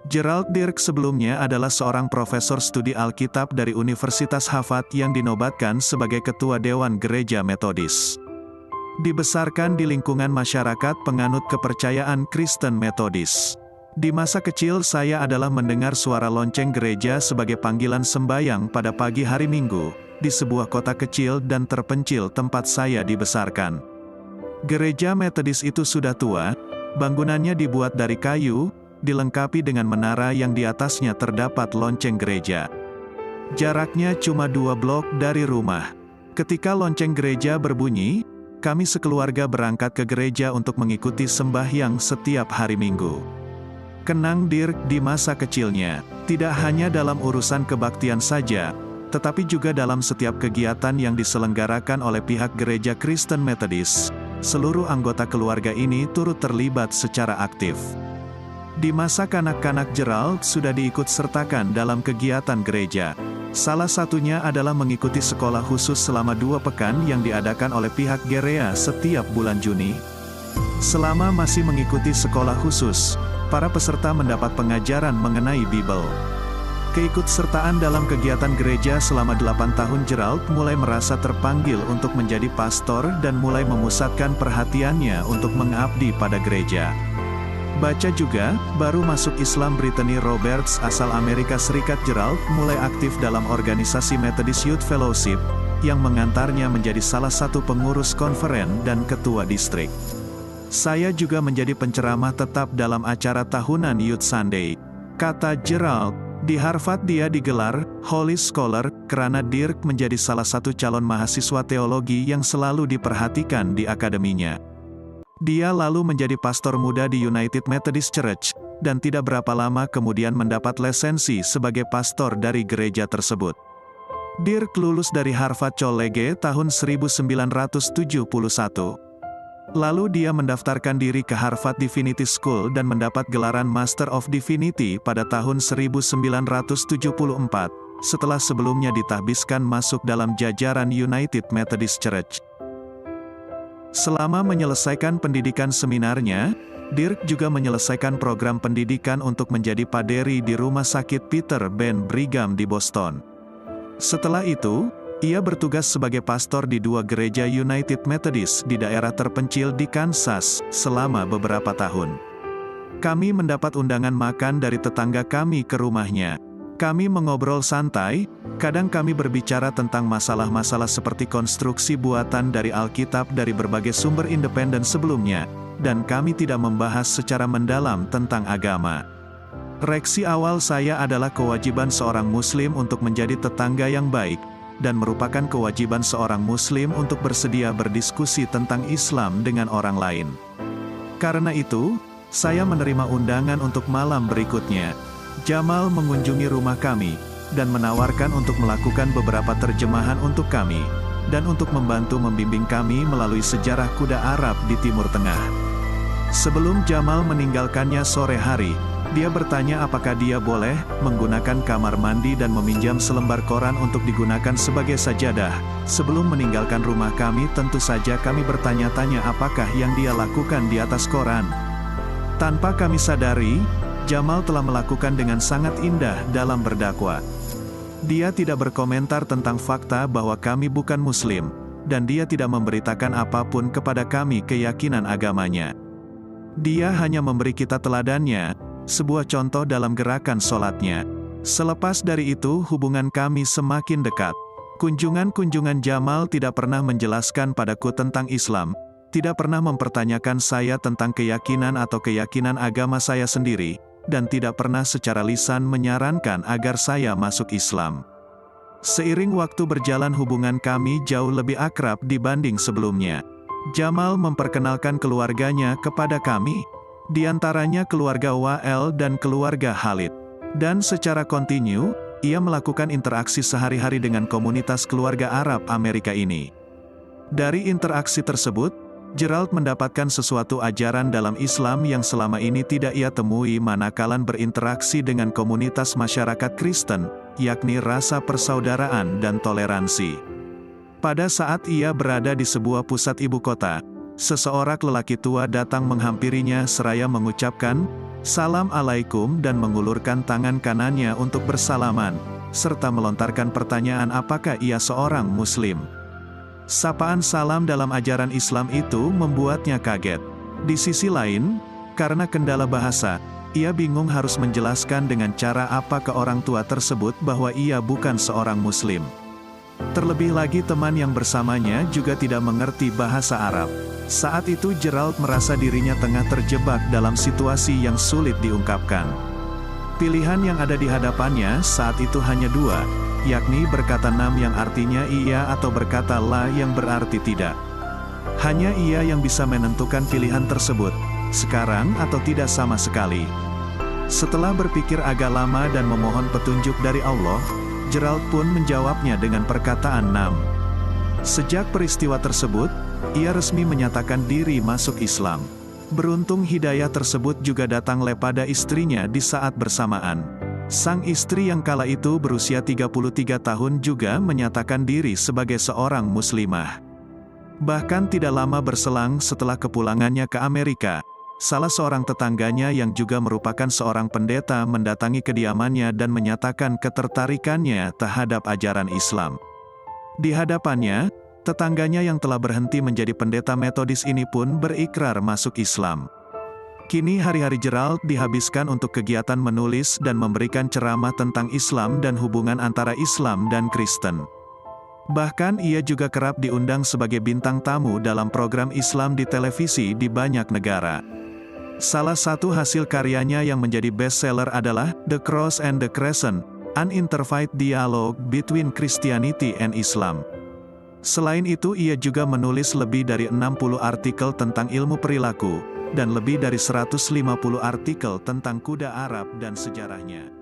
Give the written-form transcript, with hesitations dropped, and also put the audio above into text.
Gerald Dirk sebelumnya adalah seorang profesor studi Alkitab dari Universitas Harvard yang dinobatkan sebagai ketua Dewan Gereja Metodis. Dibesarkan di lingkungan masyarakat penganut kepercayaan Kristen Metodis. Di masa kecil saya adalah mendengar suara lonceng gereja sebagai panggilan sembayang pada pagi hari Minggu, di sebuah kota kecil dan terpencil tempat saya dibesarkan. Gereja Metodis itu sudah tua, bangunannya dibuat dari kayu, dilengkapi dengan menara yang di atasnya terdapat lonceng gereja. Jaraknya cuma 2 blok dari rumah. Ketika lonceng gereja berbunyi, kami sekeluarga berangkat ke gereja untuk mengikuti sembahyang setiap hari Minggu. Kenang Dirk di masa kecilnya, tidak hanya dalam urusan kebaktian saja, tetapi juga dalam setiap kegiatan yang diselenggarakan oleh pihak gereja Kristen Metodis. Seluruh anggota keluarga ini turut terlibat secara aktif. Di masa kanak-kanak Gerald sudah diikut sertakan dalam kegiatan gereja. Salah satunya adalah mengikuti sekolah khusus selama 2 pekan yang diadakan oleh pihak gereja setiap bulan Juni. Selama masih mengikuti sekolah khusus, para peserta mendapat pengajaran mengenai Bible. Keikutsertaan dalam kegiatan gereja selama 8 tahun Gerald mulai merasa terpanggil untuk menjadi pastor dan mulai memusatkan perhatiannya untuk mengabdi pada gereja. Baca juga, baru masuk Islam Brittany Roberts asal Amerika Serikat Gerald mulai aktif dalam organisasi Methodist Youth Fellowship, yang mengantarnya menjadi salah satu pengurus konferen dan ketua distrik. Saya juga menjadi penceramah tetap dalam acara tahunan Youth Sunday. Kata Gerald, di Harvard dia digelar Holy Scholar, karena Dirk menjadi salah satu calon mahasiswa teologi yang selalu diperhatikan di akademinya. Dia lalu menjadi pastor muda di United Methodist Church, dan tidak berapa lama kemudian mendapat lisensi sebagai pastor dari gereja tersebut. Dirk lulus dari Harvard College tahun 1971. Lalu dia mendaftarkan diri ke Harvard Divinity School dan mendapat gelaran Master of Divinity pada tahun 1974, setelah sebelumnya ditahbiskan masuk dalam jajaran United Methodist Church. Selama menyelesaikan pendidikan seminarnya, Dirk juga menyelesaikan program pendidikan untuk menjadi paderi di Rumah Sakit Peter Ben Brigham di Boston. Setelah itu, ia bertugas sebagai pastor di 2 gereja United Methodist di daerah terpencil di Kansas selama beberapa tahun. Kami mendapat undangan makan dari tetangga kami ke rumahnya. Kami mengobrol santai, kadang kami berbicara tentang masalah-masalah seperti konstruksi buatan dari Alkitab dari berbagai sumber independen sebelumnya, dan kami tidak membahas secara mendalam tentang agama. Reaksi awal saya adalah kewajiban seorang Muslim untuk menjadi tetangga yang baik, dan merupakan kewajiban seorang Muslim untuk bersedia berdiskusi tentang Islam dengan orang lain. Karena itu, saya menerima undangan untuk malam berikutnya. Jamal mengunjungi rumah kami, dan menawarkan untuk melakukan beberapa terjemahan untuk kami, dan untuk membantu membimbing kami melalui sejarah kuda Arab di Timur Tengah. Sebelum Jamal meninggalkannya sore hari, dia bertanya apakah dia boleh menggunakan kamar mandi dan meminjam selembar koran untuk digunakan sebagai sajadah. Sebelum meninggalkan rumah kami, tentu saja kami bertanya-tanya apakah yang dia lakukan di atas koran. Tanpa kami sadari, Jamal telah melakukan dengan sangat indah dalam berdakwah. Dia tidak berkomentar tentang fakta bahwa kami bukan Muslim, dan dia tidak memberitakan apapun kepada kami keyakinan agamanya. Dia hanya memberi kita teladannya, sebuah contoh dalam gerakan sholatnya. Selepas dari itu hubungan kami semakin dekat. Kunjungan-kunjungan Jamal tidak pernah menjelaskan padaku tentang Islam, tidak pernah mempertanyakan saya tentang keyakinan atau keyakinan agama saya sendiri, dan tidak pernah secara lisan menyarankan agar saya masuk Islam. Seiring waktu berjalan hubungan kami jauh lebih akrab dibanding sebelumnya. Jamal memperkenalkan keluarganya kepada kami, di antaranya keluarga Wael dan keluarga Khalid. Dan secara kontinu, ia melakukan interaksi sehari-hari dengan komunitas keluarga Arab Amerika ini. Dari interaksi tersebut, Gerald mendapatkan sesuatu ajaran dalam Islam yang selama ini tidak ia temui manakala berinteraksi dengan komunitas masyarakat Kristen, yakni rasa persaudaraan dan toleransi. Pada saat ia berada di sebuah pusat ibu kota, seseorang lelaki tua datang menghampirinya seraya mengucapkan, "Salam alaikum," dan mengulurkan tangan kanannya untuk bersalaman, serta melontarkan pertanyaan apakah ia seorang Muslim. Sapaan salam dalam ajaran Islam itu membuatnya kaget. Di sisi lain, karena kendala bahasa, ia bingung harus menjelaskan dengan cara apa ke orang tua tersebut bahwa ia bukan seorang Muslim. Terlebih lagi teman yang bersamanya juga tidak mengerti bahasa Arab. Saat itu Gerald merasa dirinya tengah terjebak dalam situasi yang sulit diungkapkan. Pilihan yang ada di hadapannya saat itu hanya dua, yakni berkata nam yang artinya iya atau berkata la yang berarti tidak. Hanya ia yang bisa menentukan pilihan tersebut, sekarang atau tidak sama sekali. Setelah berpikir agak lama dan memohon petunjuk dari Allah, Gerald pun menjawabnya dengan perkataan nam. Sejak peristiwa tersebut, ia resmi menyatakan diri masuk Islam. Beruntung hidayah tersebut juga datang pada istrinya di saat bersamaan. Sang istri yang kala itu berusia 33 tahun juga menyatakan diri sebagai seorang muslimah. Bahkan tidak lama berselang setelah kepulangannya ke Amerika, salah seorang tetangganya yang juga merupakan seorang pendeta mendatangi kediamannya dan menyatakan ketertarikannya terhadap ajaran Islam. Di hadapannya, tetangganya yang telah berhenti menjadi pendeta Metodis ini pun berikrar masuk Islam. Kini hari-hari Gerald dihabiskan untuk kegiatan menulis dan memberikan ceramah tentang Islam dan hubungan antara Islam dan Kristen. Bahkan ia juga kerap diundang sebagai bintang tamu dalam program Islam di televisi di banyak negara. Salah satu hasil karyanya yang menjadi bestseller adalah The Cross and the Crescent, An Interfaith Dialogue Between Christianity and Islam. Selain itu ia juga menulis lebih dari 60 artikel tentang ilmu perilaku, dan lebih dari 150 artikel tentang kuda Arab dan sejarahnya.